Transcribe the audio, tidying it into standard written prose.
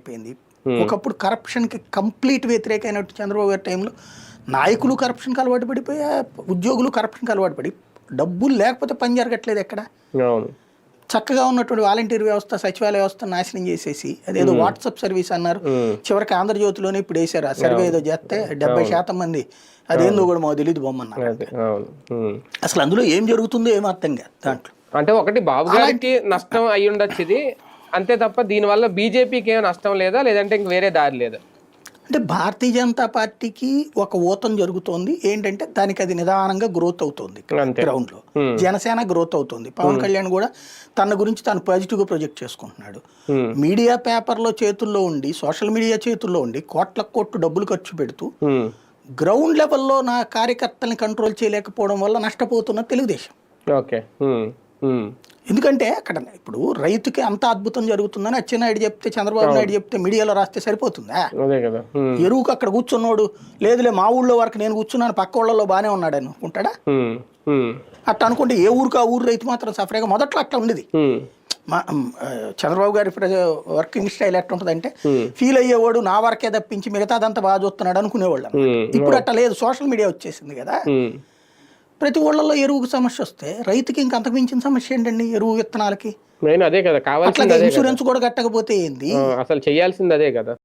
అయిపోయింది. ఒకప్పుడు కరప్షన్కి కంప్లీట్ వ్యతిరేకమైనట్టు చంద్రబాబు గారి టైంలో నాయకులు కరప్షన్కి అలవాటు పడిపోయా, ఉద్యోగులు కరప్షన్కి అలవాటు పడి డబ్బులు లేకపోతే పని జరగట్లేదు ఎక్కడ. చక్కగా ఉన్నటువంటి వాలంటీర్ వ్యవస్థ, సచివాలయ వ్యవస్థ నాశనం చేసేసి అదేదో వాట్సాప్ సర్వీస్ అన్నారు. చివరికి ఆంధ్రజ్యోతిలోనే ఇప్పుడు వేశారు ఆ సర్వే ఏదో చేస్తే 70% మంది అదేందో కూడా మాకు తెలియదు బొమ్మన్నారు. అసలు అందులో ఏం జరుగుతుందో ఏం అర్థం కాదు దాంట్లో. అంటే ఒకటి బాబు గారికి నష్టం అయ్యి ఉండొచ్చు ఇది, అంతే తప్ప దీనివల్ల బీజేపీకి ఏమో నష్టం లేదా, లేదంటే ఇంక వేరే దారి లేదా? అంటే భారతీయ జనతా పార్టీకి ఒక ఊతం జరుగుతోంది ఏంటంటే దానికి అది నిదానంగా గ్రోత్ అవుతుంది గ్రౌండ్ లో. జనసేన గ్రోత్ అవుతుంది. పవన్ కళ్యాణ్ కూడా తన గురించి తాను పాజిటివ్ గా ప్రొజెక్ట్ చేసుకుంటున్నాడు. మీడియా పేపర్లో చేతుల్లో ఉండి, సోషల్ మీడియా చేతుల్లో ఉండి కోట్లు డబ్బులు ఖర్చు పెడుతూ గ్రౌండ్ లెవెల్లో నా కార్యకర్తల్ని కంట్రోల్ చేయలేకపోవడం వల్ల నష్టపోతున్న తెలుగుదేశం. ఎందుకంటే అక్కడ ఇప్పుడు రైతుకి అంత అద్భుతం జరుగుతుందని అచ్చెన్నాయుడు చెప్తే, చంద్రబాబు నాయుడు చెప్తే మీడియాలో రాస్తే సరిపోతుందా? ఎరువుకు అక్కడ కూర్చున్నాడు, లేదులే మా ఊళ్ళో వరకు నేను కూర్చున్నాను పక్క ఊళ్ళలో బాగానే ఉన్నాడు అనుకుంటాడా? అట్లా అనుకుంటే ఏ ఊరికి ఆ ఊరు రైతు మాత్రం సఫరేగా మొదట్లో అట్లా ఉండేది. చంద్రబాబు గారి వర్కింగ్ స్టైల్ ఎట్లా ఉంటుంది అంటే ఫీల్ అయ్యేవాడు నా వరకే తప్పించి మిగతాదంతా బాగా చూస్తున్నాడు అనుకునేవాళ్ళు. ఇప్పుడు అట్లా లేదు, సోషల్ మీడియా వచ్చేసింది కదా. ప్రతి ఊళ్ళల్లో ఎరువుకు సమస్య వస్తే రైతుకి ఇంక అంతకు మించిన సమస్య ఏంటండి? ఎరువు విత్తనాలకి అదే కదా కావాల్సింది. ఇన్సూరెన్స్ కూడా కట్టకపోతే ఏంది? అసలు చేయాల్సింది అదే కదా.